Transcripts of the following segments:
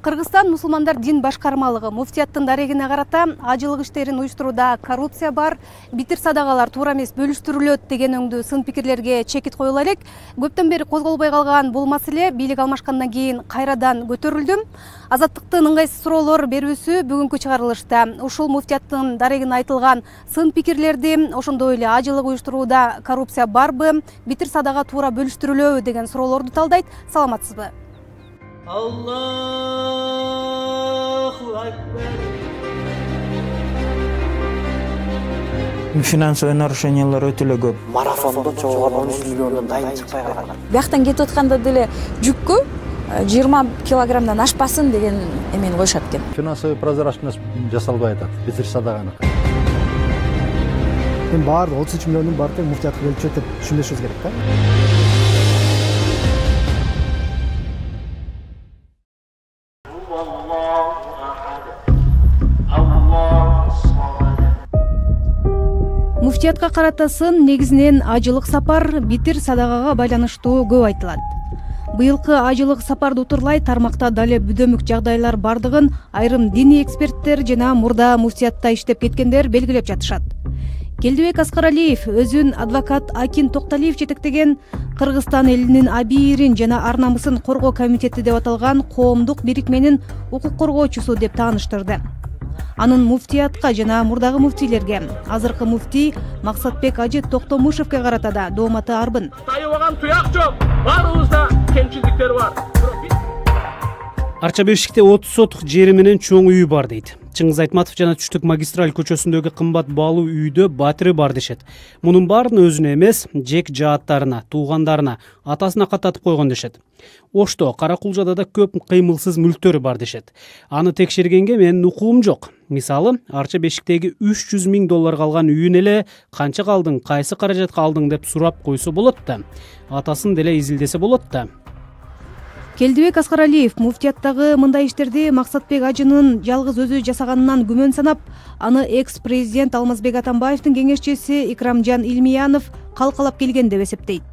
Кыргызстан мусулмандар дин башкармалыгы муфтияттын дарегине карата ажылык иштерин уюштурууда коррупция бар, битир садагалар туура эмес бөлүштүрүлөт деген өңдүү сын пикирлерге чекит коюла элек. Көптөн бери козголбой калган бул маселе бийлик алмашкандан кийин кайрадан көтөрүлдү. Азаттыктын ыңгайсыз суроолор берүүсү бүгүнкү чыгарылышта ушул муфтияттын дарегине айтылган сын пикирлерди, ошондой эле ажылык уюштурууда коррупция барбы, битир садага туура бөлүштүрүлөбү деген суроолорду талдайт. Саламатсызбы? Аллаху акбар. Финансовый нарушениялар өтө эле көп. Марафондо чогулган 13 миллиондон дайын чыкпай калган. Бияктан кетип атканда деле жүккө 20 килограммдан ашпасын деген эмени коюшат экен. Финансовый прозрачность жасалбай атат. Битир садаганы. Эми баардыгы 33 миллиондун баардыгы муфтиятка келип чөтүп түшүнүшүбүз керек да. Муфтиятка карата сын негизинен ажылык сапар, битир садагага байланыштуу көп айтылат. Быйылкы ажылык сапарды утурлай тармакта дале бүдөмүк жагдайлар бардыгын айрым диний эксперттер жана мурда муфтиятта иштеп кеткендер белгилеп жатышат. Келдибек Аскаралиев өзүн адвокат Акин Токталиев жетектеген Кыргызстан элинин абийирин жана ар намысын коргоо комитети деп аталган коомдук бирикменин укук коргоочусу деп тааныштырды. Анын муфтиятка жана мурдагы муфтийлерге, азыркы муфтий Максатбек Ажы Токтомушевке карата да дооматы арбын. Тайыбаган туяк жок. Баарыбызда кемчиликтер бар. Арча Бешикте 30 сотук жери менен чоң үйү бар дейт. Чыңгыз Айтматов жана Түштүк магистраль көчөсүндөгү кымбат баалуу үйдө батыры бар дешет. Мунун баарын өзүнө эмес, жек жааттарына, туугандарына, атасына каттатып койгон дешет. Ошто Каракулжада да көп кыймылсыз мүлктөрү бар дешет. Аны текшергенге менин укугум жок. Мисалы, Арча Бешиктеги 300 000 долларга алган үйүн эле канча калдың, кайсы каражатка алдың деп сурап койсо болот да. Атасын деле изилдесе болот да. Келдибек Аскаралиев муфтияттагы мындай иштерди Максатбек Ажынын жалгыз өзү жасаганынан күмөн санап, аны экс-президент Алмазбек Атамбаевдин кеңешчиси Икрамжан Илмиянов калкалап келген деп эсептейт.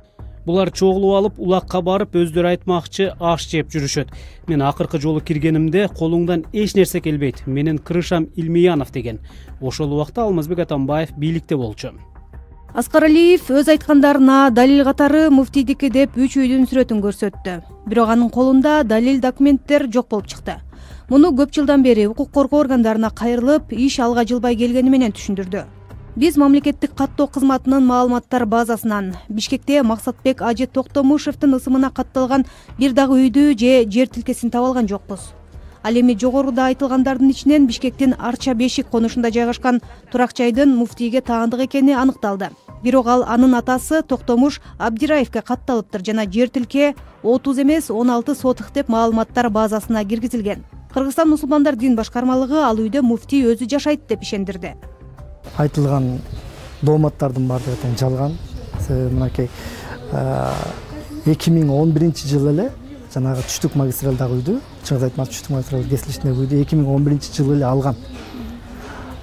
Булар чогулуп алып, улакка барып өздөрү айтмакчы аш жеп жүрүшөт. Мен акыркы жолу киргенимде колуңдан эч нерсе келбейт. Менин крышам Илмиянов деген. Ошол убакта Алмазбек Атамбаев бийликте болчу. Аскаралиев өз айткандарына далил катары муфтийдики деп 3 үйдүн сүрөтүн көрсөттү. Бирок анын колунда далил документтер жок болуп чыкты. Муну көп жылдан бери укук коргоо органдарына кайрылып, иш алга жылбай келгени менен түшүндүрдү. Биз мамлекеттик каттоо кызматынын маалыматтар базасынан Бишкекте Максатбек Ажы Токтомушевдин ысымына катталган бир дагы үйдү же жер тилкесин таба алган жокпуз. Ал эми жогоруда айтылгандардын ичинен Бишкектин Арча Бешик конушунда жайгашкан турак жайдын муфтийге таандык экени аныкталды. Бирок ал анын атасы Токтомуш Абдираевке катталыптыр жана жер тилке 30 эмес 16 сотук деп маалыматтар базасына киргизилген. Кыргызстан мусулмандар дин башкармалыгы ал үйдө муфтий өзү жашайт деп ишендирди. Айтылган дооматтардын баардыгы тең жалган. Мынакей 2011-жылы эле жанагы Түштүк магистралдагы үйдү, Чыңгыз Айтматов Түштүк магистраль кесилишиндеги үйдү 2011-жылы эле алган.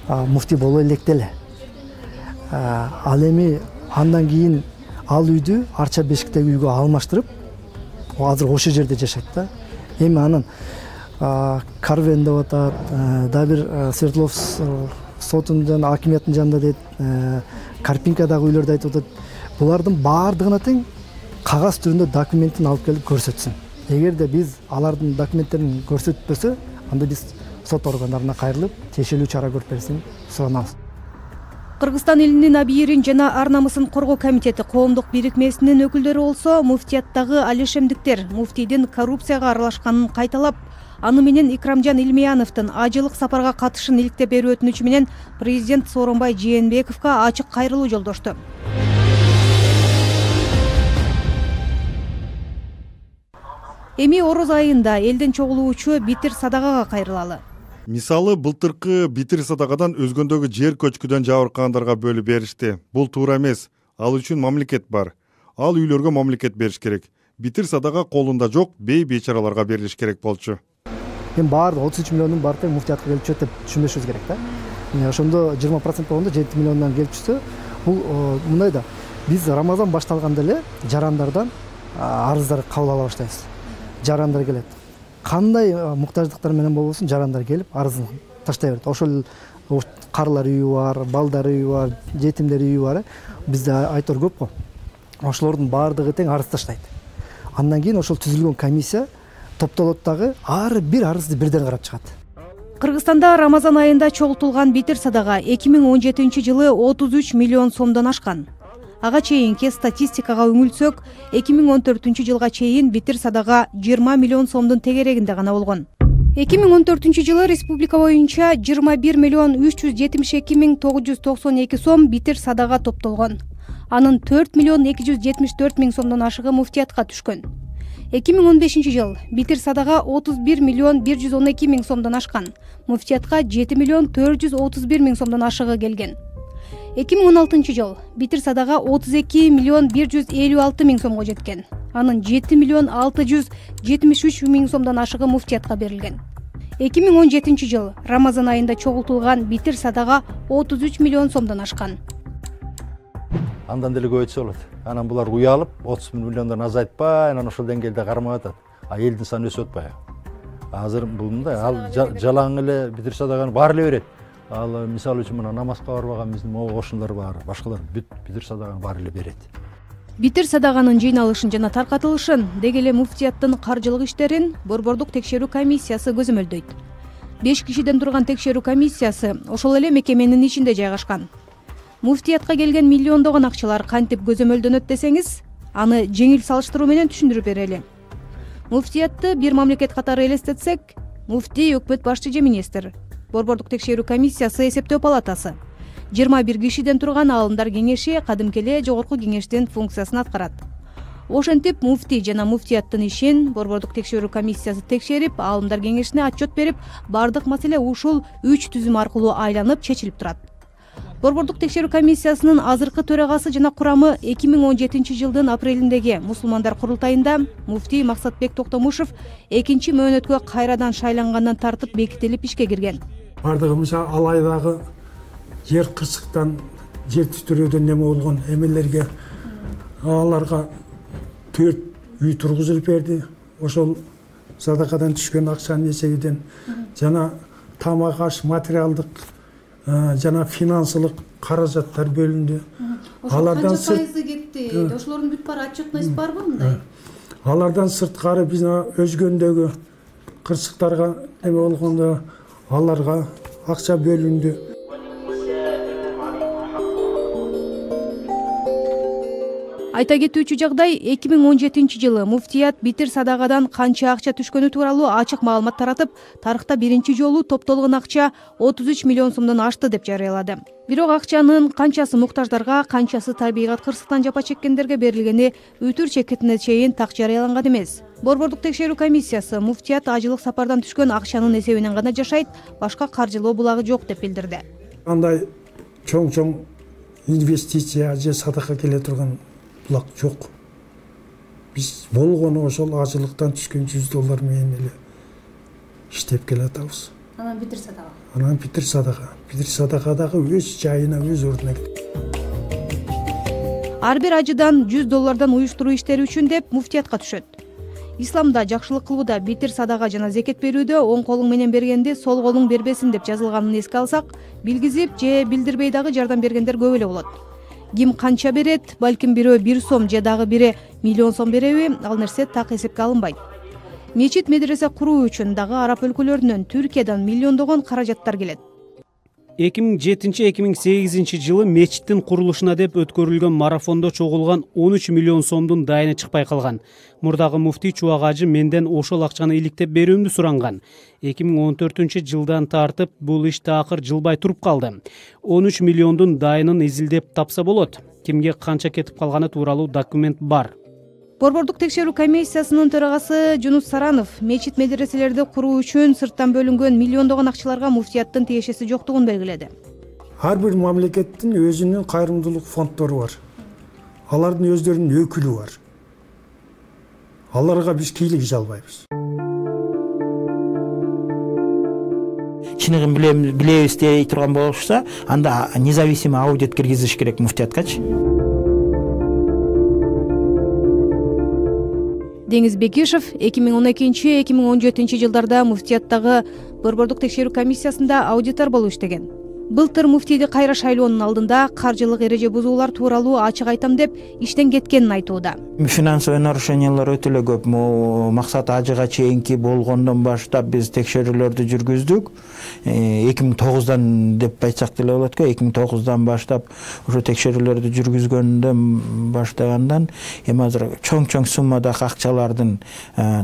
Муфтий боло электе эле. Ал эми андан кийин ал үйдү Арча Бешиктеги үйгө алмаштырып, азыр ошол жерде жашайт да. Эми анын Карвен деп атат, да бир Свердловск сотунун акимияттын жанында дейт, Карпинкадагы үйлөрдү айтып атат. Булардын баардыгына тең кагаз түрүндө документин алып келип көрсөтсүн. Эгерде биз алардын документтерин көрсөтпөсө, анда биз сот органдарына кайрылып, тиешелүү чара көрүп берсин суранабыз. Кыргызстан элинин абийирин жана ар намысын коргоо комитети коомдук бирикмесинин өкүлдөрү болсо, муфтияттагы алишемдиктер муфтийдин коррупцияга аралашканын кайталап, аны менен Икрамжан Илмияновдун ажылык сапарга катышын иликтеп берүү өтүнүчү менен президент Сооронбай Жээнбековго ачык кайрылуу жолдошту. Эми ороз айында элден чогулуучу битир садагага кайрылалы. Мисалы, былтыркы битир садагадан өзгөндөгү жер көчкүдөн жабыркагандарга бөлүп беришти. Бул туура эмес. Ал үчүн мамлекет бар. Ал үйлөргө мамлекет бериш керек. Битир садага колунда жок бейчараларга берилиш керек болчу. Эми баардыгы 33 миллиондун баардыгы муфтиятка келип чөтүп түшүнүшүбүз керек да. Ошондо 20% болгондо 7 миллиондон келип түшсө, бул мындай да. Биз Рамазан башталганда эле жарандардан арыздар кабыл ала баштайбыз. Жарандар келет. кандай муктаждыктар менен болбосун жарандар келип арызын таштай берет. Ошол карылар үйү бар, балдар үйү бар, жетимдер үйү бар. Бизде айтор көп го. Ошолордун баардыгы тең арыз таштайт. Андан кийин ошол түзүлгөн комиссия топтолот дагы ар бир арызды бирден карап чыгат. Кыргызстанда Рамазан айында чогултулган битир садага 2017-жылы 33 миллион сомдон ашкан. Ага чейинки статистикага үңүлсөк, 2014-жылга чейин битир садага 20 миллион сомдун тегерегинде гана болгон. 2014-жылы республика боюнча 21 миллион 372 миң 992 сом битир садага топтолгон. Анын 4 миллион 274 миң сомдон ашыгы муфтиятка түшкөн. 2015-жыл битир садага 31 миллион 112 миң сомдон ашкан. Муфтиятка 7 миллион 431 миң сомдон ашыгы келген. 2016-жыл битир садага 32 миллион 156 миң сомго жеткен. Анын 7 миллион 673 миң сомдон ашыгы муфтиятка берилген. 2017-жыл Рамазан айында чогултулган битир садага 33 миллион сомдон ашкан. Андан деле көбөйтсө болот. Анан булар уялып 30 миллиондон азайтпай, анан ошол деңгээлде кармап атат. Элдин саны өсүп атпайбы? Азыр бул мындай, ал жалаң эле битир садаганы баары эле берет. Ал мисалы үчүн мына намазга барбаган биздин ошондор бар, башкалар битир садаганы баары эле берет. Битир садаганын жыйналышын жана таркатылышын деги эле муфтияттын каржылык иштерин Борбордук текшерүү комиссиясы көзөмөлдөйт. 5 кишиден турган текшерүү комиссиясы ошол эле мекеменин ичинде жайгашкан. Муфтиятка келген миллиондогон акчалар кантип көзөмөлдөнөт десеңиз, аны жеңил салыштыруу менен түшүндүрүп берели. Муфтиятты бир мамлекет катары элестетсек, муфтий өкмөт башчы же министр, Борбордук текшерүү комиссиясы эсептөө палатасы, 21 кишиден турган аалымдар кеңеши кадимки эле жогорку кеңештин функциясын аткарат. Ошентип муфтий жана муфтияттын ишин Борбордук текшерүү комиссиясы текшерип, аалымдар кеңешине отчет берип, бардык маселе ушул 3 түзүм аркылуу айланып чечилип турат. Борбордук текшерүү комиссиясынын азыркы төрагасы жана курамы 2017-жылдын апрелиндеги мусулмандар курултайында муфтий Максатбек Токтомушев 2-чи мөөнөткө кайрадан шайлангандан тартып бекитилип ишке кирген. Бардыгыбыз ал айдагы жер кырсыктан, жер түтүрөөдөн неме болгон эмелерге аларга 4 үй тургузулуп берди. Ошол садакадан түшкөн акчанын эсебинен жана тамак аш материалдык жана финансылык каражаттар бөлүндү. Алардан сайызы кетти. Ошолордун бүт баары отчетность барбы мындай? Алардан сырткары биз өзгөндөгү кырсыктарга эме болгондо аларга акча бөлүндү. Айта кетүүчү жагдай, 2017-жылы муфтият битир садагадан канча акча түшкөнү тууралуу ачык маалымат таратып, тарыхта биринчи жолу топтолгон акча 33 миллион сомдон ашты деп жарыялады. Бирок акчанын канчасы муктаждарга, канчасы табигат кырсыктан жапа чеккендерге берилгени өтүр чекитине чейин так жарыяланган эмес. Борбордук текшерүү комиссиясы муфтият ажылык сапардан түшкөн акчанын эсебинен гана жашайт, башка каржылоо булагы жок деп билдирди. Андай чоң инвестиция же садака келе турган булак жок. Биз болгону ошол ажылыктан түшкөн $100 менен эле иштеп келатабыз. Анан битир садага. Анан битир садага. Битир садака дагы өз жайына, өз ордуна. Ар бир ажыдан $100 уюштуруу иштери үчүн деп муфтиятка түшөт. Исламда жакшылык кылууда битир садага жана зекет берүүдө оң колуң менен бергенди сол колуң бербесин деп жазылганын эске алсак, билгизип же билдирбей дагы жардам бергендер көп эле болот. Ким канча берет, балким бирөө 1 сом же дагы бири миллион сом береби, ал нерсе так эсепке алынбайт. Мечит медресе куруу үчүн дагы араб өлкөлөрүнөн, Түркиядан миллиондогон каражаттар келет. 2007-2008 жылы мечиттин курулушуна деп өткөрүлгөн марафондо чогулган 13 миллион сомдун дайыны чыкпай калган. Мурдагы муфтий Чубак ажы менден ошол акчаны иликтеп берүүмдү суранган. 2014-жылдан тартып бул иш такыр жылбай туруп калды. 13 миллиондун дайынын изилдеп тапса болот. Кимге канча кетип калганы тууралуу документ бар. Борбордук текшерүү комиссиясынын төрагасы Жунус Саранов мечит медреселерди куруу үчүн сырттан бөлүнгөн миллиондогон акчаларга муфтияттын тиешеси жоктугун белгиледи. Ар бир мамлекеттин өзүнүн кайрымдуулук фонддору бар. Алардын өздөрүнүн өкүлү бар. Аларга биз кийлик ише албайбыз. Чыныгын билебиз дей турган болушса, анда независимый аудит киргизиш керек муфтияткачы. Деңиз Бекишев 2012-2017 жылдарда муфтияттагы борбордук текшерүү комиссиясында аудитор болуп иштеген. Былтыр муфтийди кайра шайлоонун алдында каржылык эреже бузуулар тууралуу ачык айтам деп иштен кеткенин айтууда. Финансовый нарушениялар өтө эле көп. Максат ажыга чейинки болгондон баштап биз текшерүүлөрдү жүргүздүк. 2009 деп айтсак деле болот го. 2009 баштап ошо текшерүүлөрдү жүргүзгөндөн баштагандан эми азыр чоң суммадагы акчалардын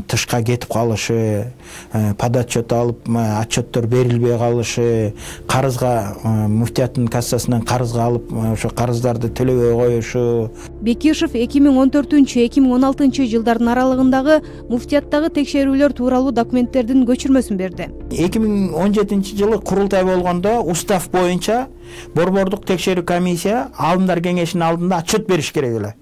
тышка кетип калышы, подотчет алып отчеттор берилбей калышы, карызга муфтияттын кассасынан карызга алып ошо карыздарды төлөбөй коюшу. Бекишев 2014-2016 жылдардын аралыгындагы муфтияттагы текшерүүлөр тууралуу документтердин көчүрмөсүн берди. 2017 жылы курултай болгондо устав боюнча борбордук текшерүү комиссия алымдар кеңешинин алдында отчет бериш керек эле.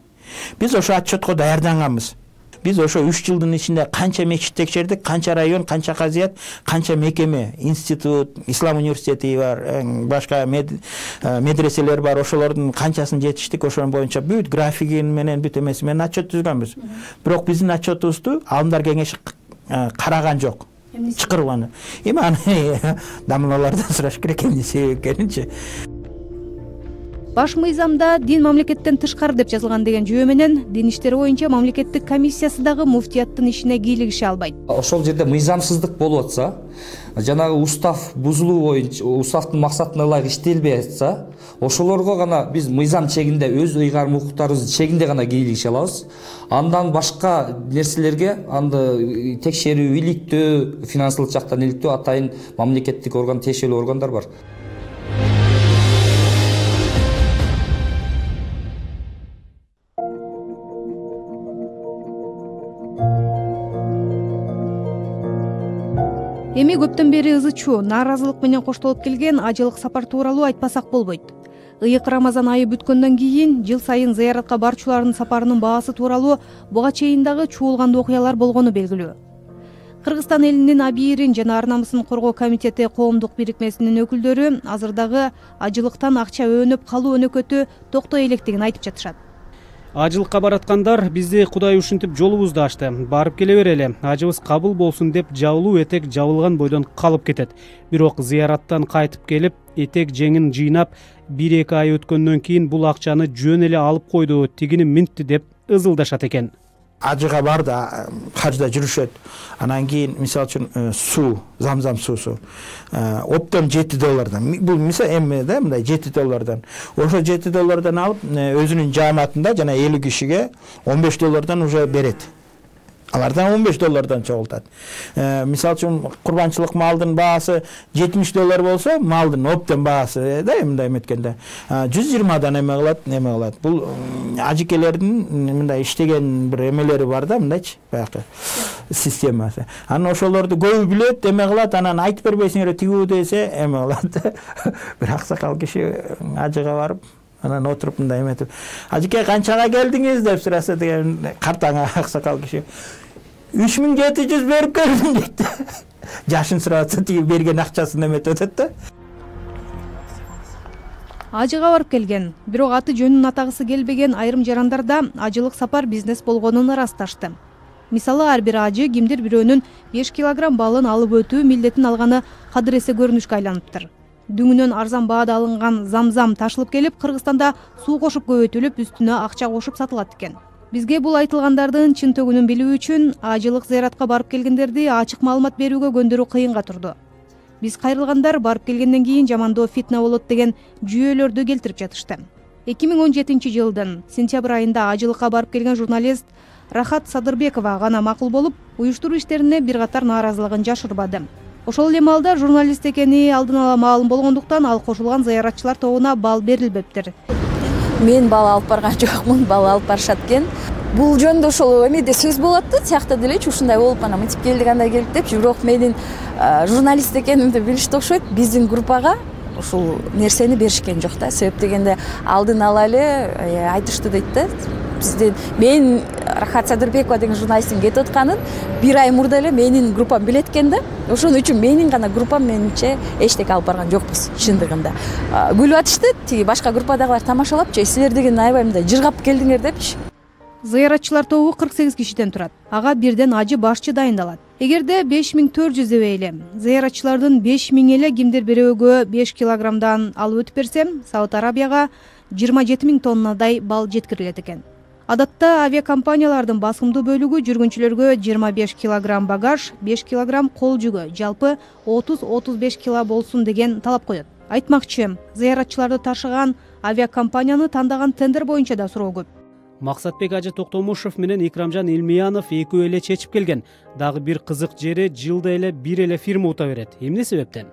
Биз ошо отчетко даярданганбыз. Биз ошо 3 жылдын ичинде канча мечит текшердик, канча район, канча казият, канча мекеме, институт, ислам университети бар, башка медреселер бар, ошолордун канчасын жетиштик, ошонун боюнча бүт графигин менен бүт эмеси менен отчет түзгөнбүз. Бирок биздин отчетубузду алымдар кеңеши караган жок. Чакырган. Эми аны дамлалардан сураш керек эмне себеп экенинчи. Баш мыйзамда дин мамлекеттен тышкары деп жазылган деген жүйө менен дин иштери боюнча мамлекеттик комиссиясы дагы муфтияттын ишине кийлигише албайт. Ошол жерде мыйзамсыздык болуп атса, жанагы устав бузулуу боюнча, уставдын максатына ылайык иштелбей атса, ошолорго гана биз мыйзам чегинде өз ыйгарым укуктарыбыз чегинде гана кийлигише алабыз. Андан башка нерселерге анды текшерүү иликтөө, финансылык жактан иликтөө атайын мамлекеттик орган, тиешелүү органдар бар. Эми көптөн бери ызы-чуу, нааразылык менен коштолуп келген ажылык сапар тууралуу айтпасак болбойт. Ыйык Рамазан айы бүткөндөн кийин жыл сайын зыяратка барчулардын сапарынын баасы тууралуу буга чейин дагы чуулган окуялар болгону белгилүү. Кыргызстан элинин абийирин жана ар намысын коргоо комитети коомдук бирикмесинин өкүлдөрү азыр дагы ажылыктан акча өөнөп калуу өнөкөтү токтой электигин айтып жатышат. Ажылыкка бараткандар бизди Кудай ушинтип жолубузду ачты. Барып келе берели. Ажыбыз кабыл болсун деп жабылуу этек жабылган бойдон калып кетет. Бирок зыяраттан кайтып келип, этек жеңин жыйнап, 1-2 ай өткөндөн кийин бул акчаны жөн эле алып койду, тигини минтти деп ызылдашат экен. Ажыга бар да хажда жүрүшөт. Анан кийин мисалы үчүн суу, замзам суусу оптон $7. Бул мисал эми да мындай $7. Ошо $7 алып өзүнүн жааматында жана 50 кишиге $15 уже берет. Алардан $15 чогултат. Мисалы үчүн курбанчылык малдын баасы $70 болсо, малдын оптон баасы да мындай эметкенде 120 эме кылат. Бул ажыкелердин мындай иштеген бир эмелери бар да, мындайчы, баягы системасы. Анан ошолорду көбү билет, эме кылат, анан айтып бербейсиңер тигүү десе эме кылат. Бир аксакал киши ажыга барып, анан отуруп мындай эметип, ажыке канчага келдиңиз деп сураса деген картаң аксакал киши 3700 берип келдим дейт. Жашын сураса тиги берген акчасын эметип өтөт да. Ажыга барып келген, бирок аты жөнүн атагысы келбеген айрым жарандарда ажылык сапар бизнес болгонун ырасташты. Мисалы, ар бир ажы кимдир бирөөнүн 5 килограмм балын алып өтүү милдетин алганы кадыр эсе көрүнүшкө айланыптыр. Дүңүнөн арзан баада алынган замзам ташылып келип, Кыргызстанда суу кошуп көбөйтүлүп, үстүнө акча кошуп сатылат экен. Бизге бул айтылгандардын чын төгүнүн билүү үчүн ажылык зыяратка барып келгендерди ачык маалымат берүүгө көндүрүү кыйынга турду. Биз кайрылгандар барып келгенден кийин жамандоо фитна болот деген жүйөлөрдү келтирип жатышты. 2017 жылдын сентябрь айында ажылыкка барып келген журналист Рахат Садырбекова гана макул болуп, уюштуруу иштерине бир катар нааразылыгын жашырбады. Ошол эле маалда журналист экени алдын ала маалым болгондуктан ал кошулган зыяратчылар тобуна бал берилбептир. Мен бала алып барган жокмун, бала алып барышат экен. Бул жөнүндө ошол эмеде сөз болот да, тиякта делечи ушундай болуп анан мынтип келдик, андай келдик депчи. Бирок менин журналист экенимди билишти окшойт. Биздин группага ушул нерсени беришкен жок да. Себеп дегенде алдын ала эле айтышты дейт да. Биздин мен Рахат Садырбекова деген журналисттин кетип атканын 1 ай мурда эле менин группам билет экен да. Ошон үчүн менин гана группам менимче эчтеке алып барган жокпуз чындыгында. Күлүп атышты, тиги башка группадагылар тамашалапчы, силер деген аябай мындай жыргап келдиңер депчи. Зыяратчылар тобу 48 кишиден турат. Ага бирден ажы башчы дайындалат. Эгерде 5400 дебейли, зыяратчылардын 5000 эле кимдир бирөөгө 5 килограммдан алып өтүп берсем, Сауд Арабияга 27 000 тоннадай бал жеткирилет экен. Адатта авиакомпаниялардын басымдуу бөлүгү жүргүнчүлөргө 25 килограмм багаж, 5 килограмм кол жүгө, жалпы 30-35 кило болсун деген талап коет. Айтмакчы, зыяратчыларды ташыган авиакомпанияны тандаган тендер боюнча да суроо көп. Максатбек Ажы Токтомушев менен Икрамжан Илмиянов экөө эле чечип келген. Дагы бир кызык жери жылда эле бир эле фирма ута берет. Эмне себептен?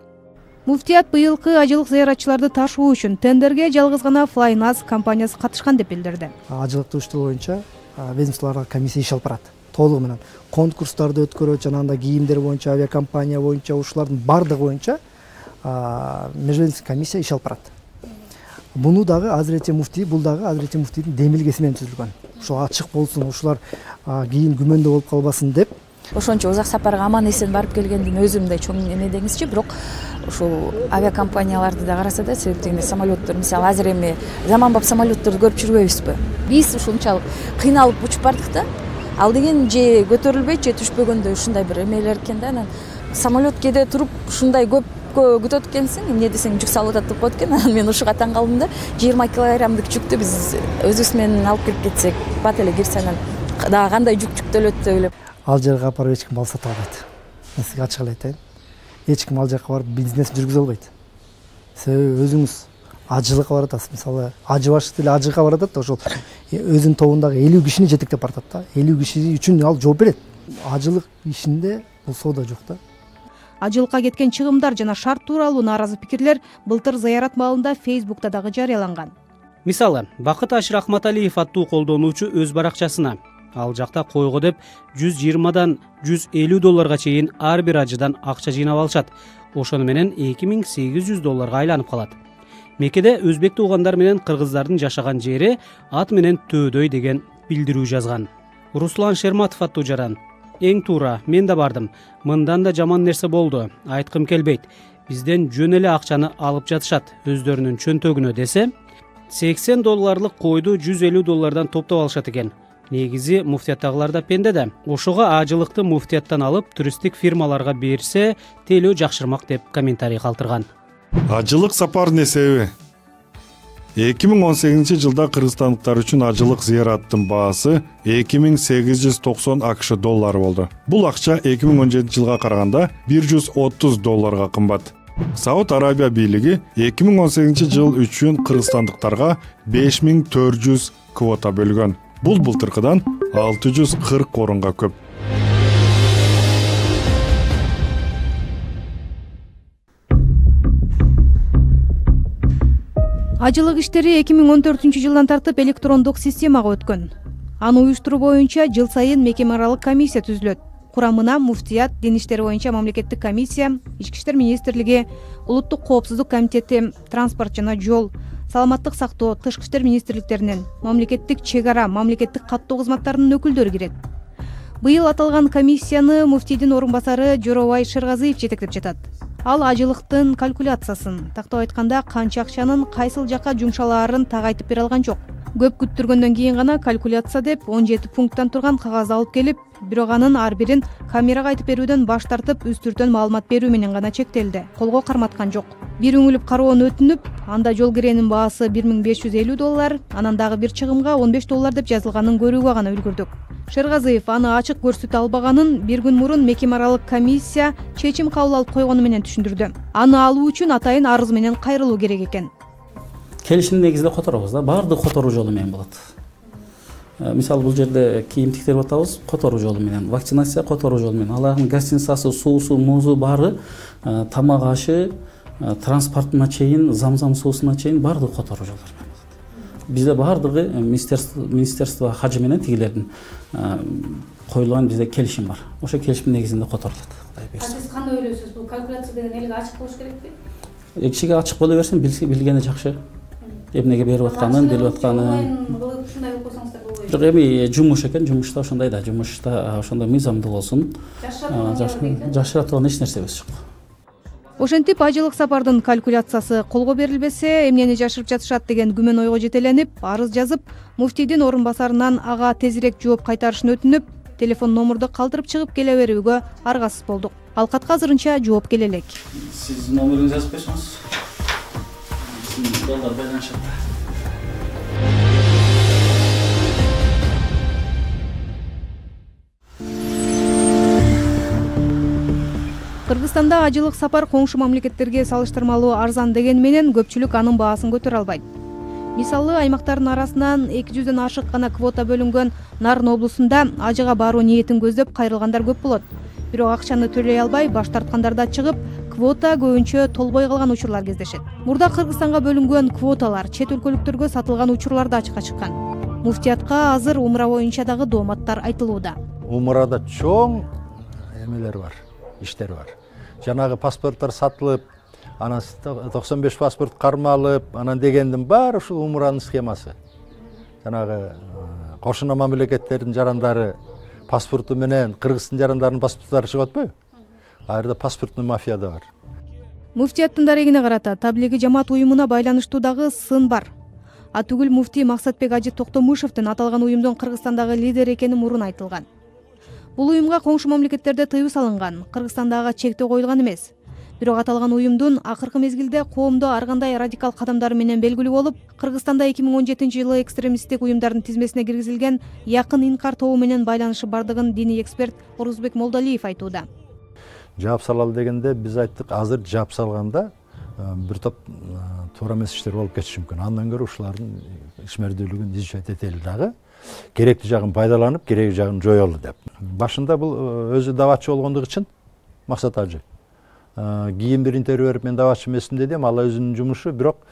Муфтият быйылкы ажылык зыяратчыларды ташуу үчүн тендерге жалгыз гана Flynas компаниясы катышкан деп билдирди. Ажылыкты уштуу боюнча ведомстволорго комиссия иш алып барат. Толугу менен конкурстарды өткөрөт, жанагындай кийимдер боюнча, авиакомпания боюнча, ушулардын бардыгы боюнча межведомственный комиссия иш алып барат. Буну дагы Азирети муфти, бул дагы Азирети муфтидин демилгеси менен түзүлгөн. Ошо ачык болсун, ушулар кийин күмөндө болуп калбасын деп. Ошончо узак сапарга аман эсен барып келгендин өзүмдөй чоң эме деңизчи, бирок ушул авиакомпанияларды да караса да, себептен самолеттор, мисалы азыр эми заманбап самолетторду көрүп жүрбөйбүзбү? Биз ушунчалык кыйналып учуп бардык да. Ал деген же көтөрүлбөйт, же түшпөгөндө ушундай бир эмелер экен да. Анан самолет кээде туруп ушундай көп күтөт экенсиң, эмне десең жүк салып атат деп коет экен. Анан мен ушуга таң калдым да. 20 килограммдык жүктү биз өзүбүз менен алып кирип кетсек, бат эле кирсе анан дагы кандай жүк жүктөлөт деп элеп. Ал жерге апарып эч ким бал сата албайт. Мен сизге ачык эле айтайын. Эч ким ал жака барып бизнес жүргүзө албайт. Себеби өзүңүз ажылыкка баратасыз. Мисалы, ажы башчысы деле ажыга баратат да, ошол өзүнүн тобундагы 50 кишини жетектеп баратат да. 50 киши үчүн ал жооп берет. Ажылык ишинде бул соода жок да. Ажылыкка кеткен чыгымдар жана шарт тууралуу нааразы пикирлер былтыр зыярат маалында Facebook'та дагы жарыяланган. Мисалы, Бакыт Ашыр Ахматалиев аттуу колдонуучу өз баракчасына ал жакта койго деп 120дан 150 долларга чейин ар бир ажыдан акча жыйнап алышат. Ошону менен 2800 долларга айланып калат. Мекеде өзбек туугандар менен кыргыздардын жашаган жери ат менен төөдөй деген билдирүү жазган. Руслан Шерматов аттуу жаран: эң туура, мен да бардым. Мындан да жаман нерсе болду. Айткым келбейт. Бизден жөн эле акчаны алып жатышат, өздөрүнүн чөнтөгүнө десе, 80 долларлык койду 150 доллардан топтоп алышат экен. Негизи муфтияттагылар да пенде да. Ошого ажылыкты муфтияттан алып, туристтик фирмаларга берсе, телөө жакшырмак деп комментарий калтырган. Ажылык сапардын эсеби. 2018 жылда кыргызстандыктар үчүн ажылык зыяраттын баасы 2890 АКШ доллары болду. Бул акча 2017 жылга караганда 130 долларга кымбат. Сауд Арабия бийлиги 2018 жыл үчүн кыргызстандыктарга 5400 квота бөлгөн. Бул былтыркыдан 640 орунга көп. Ажылык иштери 2014 жылдан тартып электрондук системага өткөн. Аны уюштуруу боюнча жыл сайын мекеме аралык комиссия түзүлөт. Курамына муфтият, дин иштери боюнча мамлекеттик комиссия, Ички иштер министрлиги, улуттук коопсуздук комитети, транспорт жана жол, саламаттык сактоо, тышкы иштер министрликтеринен, мамлекеттик чек ара, мамлекеттик каттоо кызматтарынын өкүлдөрү кирет. Быйыл аталган комиссияны муфтийдин орун басары Жоробай Шыргазыев жетектеп жатат. Ал ажылыктын калькуляциясын, тактап айтканда канча акчанын кайсыл жака жумшалаарын так айтып бере алган жок. Көп күттүргөндөн кийин гана калькуляция деп 17 пункттан турган кагаз алып келип, бирок анын ар бирин камерага айтып берүүдөн баш тартып, үстүртөн маалымат берүү менен гана чектелди. Колго карматкан жок. Бир үңүлүп кароонун өтүнүп, анда жол киренин баасы 1550 доллар, анан дагы бир чыгымга 15 доллар деп жазылганын көрүүгө гана үлгүрдүк. Шыргазыев аны ачык көрсөтө албаганын бир күн мурун мекеме аралык комиссия чечим кабыл алып койгону менен түшүндүрдү. Аны алуу үчүн атайын арыз менен кайрылуу керек экен. Келишим негизинде которобуз да, баардык которуу жолу менен болот. Мисалы бул жерде кийим тиктирип атабыз, которуу жолу менен, вакцинация которуу жолу менен, алардын гостиницасы, суусу, музу баары, тамак ашы, транспортуна чейин, замзам суусуна чейин баардык которуу жолдор менен болот. Бизде баардыгы министерство хажы менен тигилердин коюлган бизде келишим бар. Ошо келишим негизинде которулат. Сиз кандай ойлойсуз? Бул калькуляция деген элге ачык болуш керекпи? Кишиге ачык боло берсин, билгени жакшы. Эмнеге берип атканын, билип атканын. Ушундай болуп койсоңуз да болбойт. Жок, эми жумуш экен, жумушта ошондой да, жумушта ошондой мыйзамдуу болсун. Жакшыра турган эч нерсебиз жок. Ошентип ажылык сапардын калькуляциясы колго берилбесе эмнени жашырып жатышат деген күмөн ойго жетеленип, арыз жазып, муфтийдин орун басарынан ага тезирээк жооп кайтарышын өтүнүп, телефон номурду калтырып чыгып келе берүүгө аргасыз болдук. Ал катка азырынча жооп келе элек. Сиз номерин жазып койсоңуз. Доллар байланышат. Кыргызстанда ажылык сапар коңшу мамлекеттерге салыштырмалуу арзан деген менен көпчүлүк анын баасын көтөрө албайт. Мисалы, аймактардын арасынан 200дөн ашык гана квота бөлүнгөн Нарын облусунда ажыга баруу ниетин көздөп кайрылгандар көп болот. Бирок акчаны төлөй албай баш тарткандар да чыгып, квота көбүнчө толбой калган учурлар кездешет. Мурда Кыргызстанга бөлүнгөн квоталар чет өлкөлүктөргө сатылган учурлар да ачыкка чыккан. Муфтиятка азыр умра боюнча дагы дооматтар айтылууда. Умрада чоң эмелер бар, иштер бар. Жанагы паспорттор сатылып, анан 95 паспорт кармалып, анан дегендин баары ушул умранын схемасы. Жанагы кошуна мамлекеттердин жарандары паспорту менен Кыргыздын жарандарынын паспорттары чыгып атпайбы? Айрда паспортный мафия да бар. Муфтияттын дарегине карата Таблиги жамаат уюмуна байланыштуу дагы сын бар. Атүгүл муфтий Максатбек Ажы Токтомушевдин аталган уюмдун Кыргызстандагы лидер экени мурун айтылган. Бул уюмга коңшу мамлекеттерде тыюу салынган, Кыргызстанда ага чектөө коюлган эмес. Бирок аталган уюмдун акыркы мезгилде коомдо ар кандай радикал кадамдары менен белгилүү болуп, Кыргызстанда 2017-жылы экстремисттик уюмдардын тизмесине киргизилген Якын Инкар тобу менен байланышы бардыгын диний эксперт Орузбек Молдалиев айтууда. Жаап салалы дегенде биз айттык, азыр жаап салганда бир топ туура эмес иштер болуп кетиши мүмкүн. Андан көрө ушулардын ишмердүүлүгүн изучать этели дагы, керектүү жагын пайдаланып, кереги жагын жоёлу деп. Башында бул өзү даватчы болгондугу үчүн Максат Ажы. Кийин бир интервью берип, мен даватчы эмесмин дедим, ал өзүнүн жумушу, бирок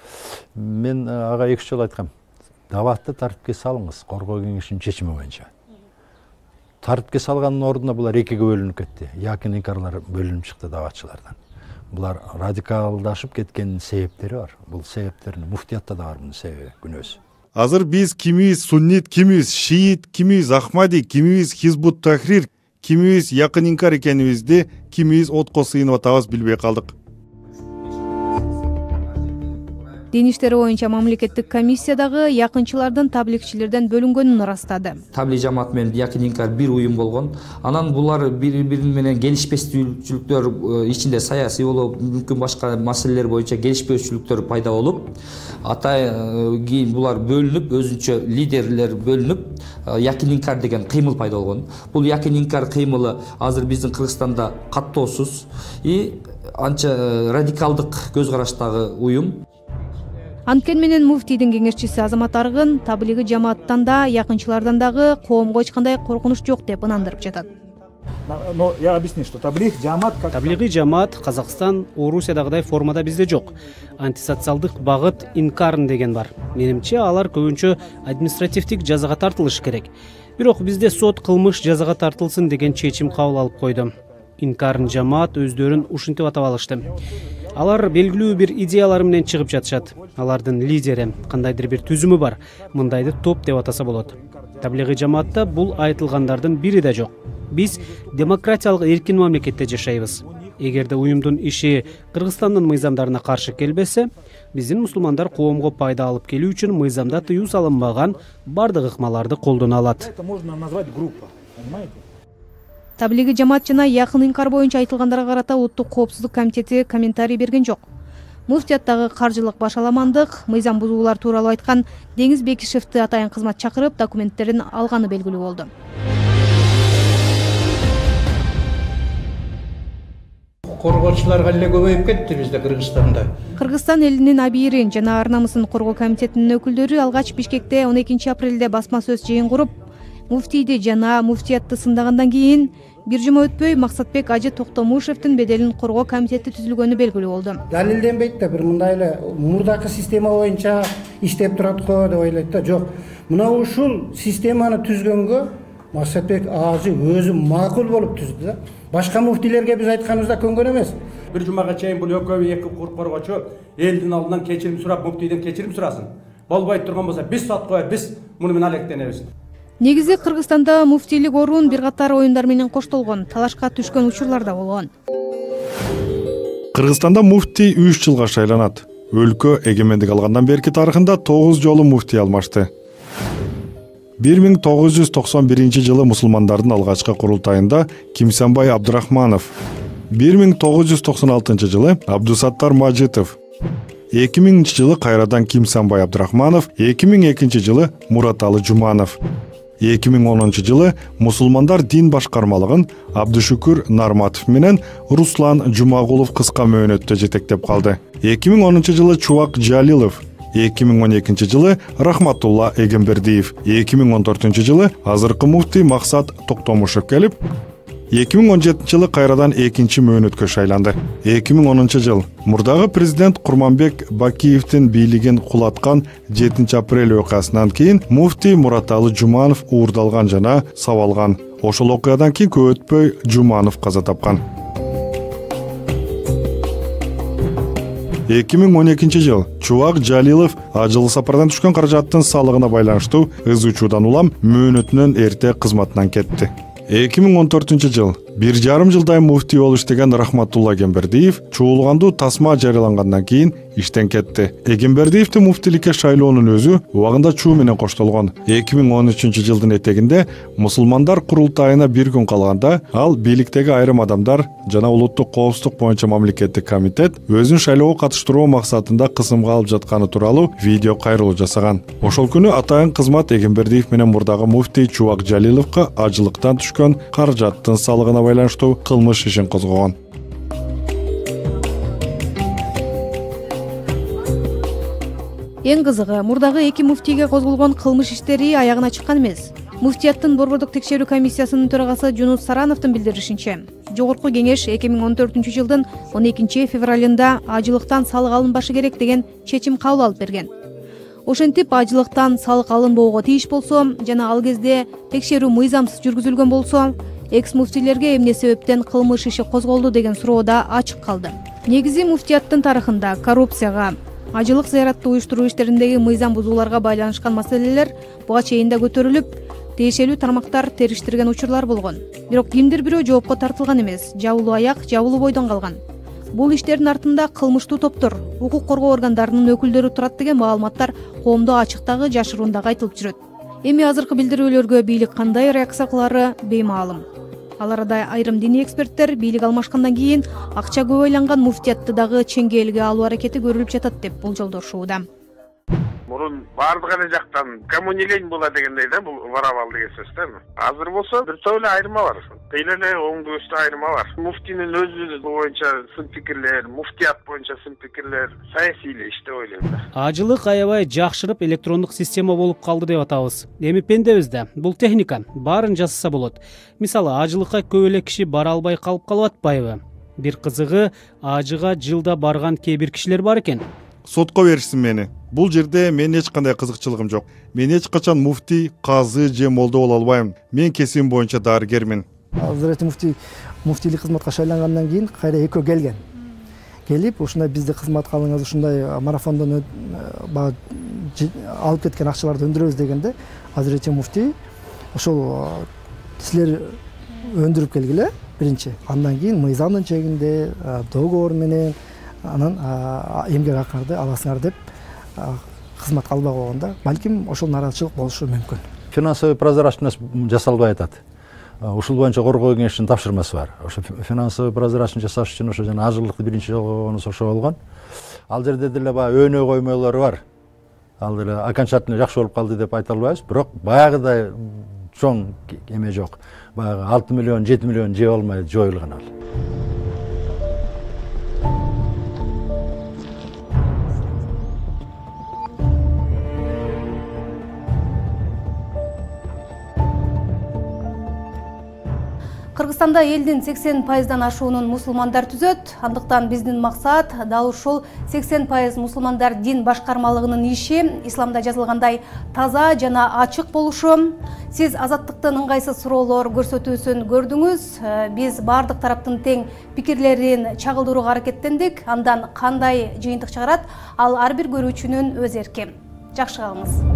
мен ага 2 жолу айткам. Даватты тартипке салыңыз, коргоо кеңешинин чечими боюнча. Тартипке салгандын ордуна булар экиге бөлүнүп кетти. Якын инкарлар бөлүнүп чыкты даватчылардан. Булар радикалдашып кеткенин себептери бар. Бул себептерин муфтиятта да бар бунун себеби, күнөөсү. Азыр биз кимибиз суннит, кимибиз шиит, кимибиз ахмади, кимибиз хизбут тахрир, кимибиз Якын Инкар экенибизди, кимибиз отко сыйынып атабыз билбей калдык. Дин иштери боюнча мамлекеттик комиссия дагы якынчылардын таблигчилерден бөлүнгөнүн ырастады. Таблиг жамаат менен Якын Инкар бир уюм болгон. Анан булар бири-бири менен келишпестүүлүктөр ичинде саясий болуп, мүмкүн башка маселелер боюнча келишпөөчүлүктөр пайда болуп, кийин булар бөлүнүп, өзүнчө лидерлер бөлүнүп, Якын Инкар деген кыймыл пайда болгон. Бул Якын Инкар кыймылы азыр биздин Кыргызстанда каттоосуз анча радикалдык көз караштагы уюм. Анткени менен муфтийдин кеңешчиси Азамат Аргын таблиги жамааттан да, якынчылардан дагы коомго эч кандай коркунуч жок деп ынандырып жатат. Но я объясню, что таблиг жамаат Таблиги жамаат Казакстан, Орусиядагыдай формада бизде жок. Антисоциалдык багыт Инкарын деген бар. Менимче алар көбүнчө административдик жазага тартылышы керек. Бирок бизде сот кылмыш жазага тартылсын деген чечим кабыл алып койду. Инкарын жамаат өздөрүн ушинтип атап алышты. Алар белгилүү бир идеялары менен чыгып жатышат. Алардын лидери, кандайдыр бир түзүмү бар. Мындайды топ деп атаса болот. Таблиги жамаатта бул айтылгандардын бири да жок. Биз демократиялык эркин мамлекетте жашайбыз. Эгерде уюмдун иши Кыргызстандын мыйзамдарына каршы келбесе, биздин мусулмандар коомго пайда алып келүү үчүн мыйзамда тыюу салынбаган бардык ыкмаларды колдоно алат. Это можно назвать группа, понимаете? Таблиги жамаат жана Якын Инкар боюнча айтылгандарга карата Улуттук коопсуздук комитети комментарий берген жок. Муфтияттагы каржылык башаламандык, мыйзам бузуулар тууралуу айткан Деңиз Бекишевди атайын кызмат чакырып, документтерин алганы белгилүү болду. Коргоочуларга эле көбөйүп кетти бизде Кыргызстанда. Кыргызстан элинин абийирин жана ар намысын коргоо комитетинин өкүлдөрү алгач Бишкекте 12 апрелде басма сөз жыйын куруп, муфтийди жана муфтиятты сындагандан кийин бир жума өтпөй Максатбек Ажы Токтомушевдин беделин коргоо комитети түзүлгөнү белгилүү болду. Далилденбейт да, бир мындай эле мурдакы система боюнча иштеп турат го деп ойлойт да. Жок. Мына ушул системаны түзгөнгө Максатбек Ажы өзү макул болуп түздү да. Башка муфтилерге биз айтканыбызда көнгөн эмес. Бир жумага чейин бул экөө эки коргоочу элдин алдынан кечирим сурап, муфтийден кечирим сурасын. Болбой турган болсо биз сот коет, биз муну менен алектенебиз. Негизи Кыргызстанда муфтийлик орун бир катар оюндар менен коштолгон, талашка түшкөн учурлар да болгон. Кыргызстанда муфтий 3 жылга шайланат. Өлкө эгемендик алгандан берки тарыхында 9 жолу муфтий алмашты. 1991 жылы мусулмандардын алгачкы курултайында Кимсанбай Абдурахманов, 1996 жылы Абдусаттар Мажитов, 2000 жылы кайрадан Кимсанбай Абдурахманов, 2002 жылы Мураталы Жуманов, 2010 жылы мусулмандар дин башкармалыгын Абдушукур Нарматов менен Руслан Жумагулов кыска мөөнөттө жетектеп калды. 2010 жылы Чубак Жалилов, 2012 жылы Рахматулла Эгембердиев, 2014 жылы азыркы муфтий Максат Токтомушев келип, 2017 жылы кайрадан экинчи мөөнөткө шайланды. 2010 жыл мурдагы президент Курманбек Бакиевдин бийлигин кулаткан 7 апрель окуясынан кийин муфтий Мураталы Жуманов уурдалган жана сабалган. Ошол окуядан кийин көп өтпөй Жуманов каза тапкан. 2012 жыл Чубак Жалилов ажыл сапардан түшкөн каражаттын салыгына байланыштуу ыз учуудан улам мөөнөтүнөн эрте кызматынан кетти. 2014 жыл 1,5 жылдай муфтий болуп иштеген Рахматулла Эгембердиев чуулгандуу тасма жарыялангандан кийин иштен кетти. Эгембердиевди муфтийликке шайлоонун өзү убагында чуу менен коштолгон. 2013 жылдын этегинде мусулмандар курултайына бир күн калганда ал бийликтеги айрым адамдар жана улуттук коопсуздук боюнча мамлекеттик комитет өзүн шайлоого катыштыруу максатында кысымга алып жатканы тууралуу видео кайрылуу жасаган. Ошол күнү атайын кызмат Эгембердиев менен мурдагы муфтий Чубак Жалиловго ажылыктан түшкөн каражаттын салыгына байланыштуу кылмыш ишин козгогон. Эң кызыгы, мурдагы эки муфтийге козголгон кылмыш иштери аягына чыккан эмес. Муфтияттын борбордук текшерүү комиссиясынын төрагасы Жунус Сарановдун билдиришинче, жогорку кеңеш 2014 жылдын 12 февралында ажылыктан салык алынбашы керек деген чечим кабыл алып берген. Ошентип ажылыктан салык алынбоого тийиш болсо жана ал кезде текшерүү мыйзамсыз жүргүзүлгөн болсо, экс-муфтийлерге эмне себептен кылмыш иши козголду деген суроо да ачык калды. Негизи муфтияттын тарыхында коррупцияга, ажылык зыяратты уюштуруу иштериндеги мыйзам бузууларга байланышкан маселелер буга чейин да көтөрүлүп, тиешелүү тармактар териштирген учурлар болгон. Бирок кимдир бирөө жоопко тартылган эмес, жабылуу аяк, жабылуу бойдон калган. Бул иштердин артында кылмыштуу топтор, укук коргоо органдарынын өкүлдөрү турат деген маалыматтар коомдо ачыктагы жашырундагы айтылып жүрөт. Эми азыркы билдирүүлөргө бийлик кандай реакция кылары беймаалым. Ал арада айрым диний эксперттер бийлик алмашкандан кийин акча көп айланган муфтиятты дагы чеңгээлге алуу аракети көрүлүп жатат деп болжолдошууда. Мурун баардык эле жактан коммунилень болот дегендей да, бул воровал деген сөз да. Азыр болсо бир топ эле айырма бар. Кыйла эле оңду өстү айырма бар. Муфтинин өзү боюнча сын пикирлер, муфтият боюнча сын пикирлер саясий эле иш деп ойлойм да. Ажылык аябай жакшырып электрондук система болуп калды деп атабыз. Эми пендебиз да. Бул техника баарын жасаса болот. Мисалы, ажылыкка көп эле киши бара албай калып калып атпайбы? Бир кызыгы, ажыга жылда барган кээ бир кишилер бар экен. Сотко беришсин мени. Бул жерде менин эч кандай кызыкчылыгым жок. Мен эч качан муфтий, казы же молдо боло албайм. Мен кесибим боюнча дарыгермин. Азырет муфтийлик кызматка шайлангандан кийин кайра экөө келген. Келип, ушундай бизди кызматка алыңыз, ушундай марафондон алып кеткен акчаларды өндүрөбүз дегенде, Азырет муфтий ошол силер өндүрүп келгиле биринчи. Андан кийин мыйзамдын чегинде договор менен анан эмгек акарды аласыңар деп кызматка албай койгондо, балким ошол нааразычылык болушу мүмкүн. Финансовый прозрачность жасалбай атат. Ушул боюнча коргоо кеңешинин тапшырмасы бар. Ошо финансовый прозрачность жасаш үчүн ошо жана ажылыкты биринчи жолу ошо болгон. Ал жерде деле баягы өөнөө коймолору бар. Ал деле окончательно жакшы болуп калды деп айта албайбыз, бирок баягыдай чоң эме жок. Баягы 6 миллион, 7 миллион жеп алмай жоюлган ал. Кыргызстанда элдин 80% ашуунун мусулмандар түзөт. Андыктан биздин максат дал ушул 80% мусулмандар дин башкармалыгынын иши исламда жазылгандай таза жана ачык болушу. Сиз азаттыктын ыңгайсыз суроолор көрсөтүүсүн көрдүңүз. Биз бардык тараптын тең пикирлерин чагылдырууга аракеттендик. Андан кандай жыйынтык чыгарат, ал ар бир көрүүчүнүн өз эрки. Жакшы калыңыз.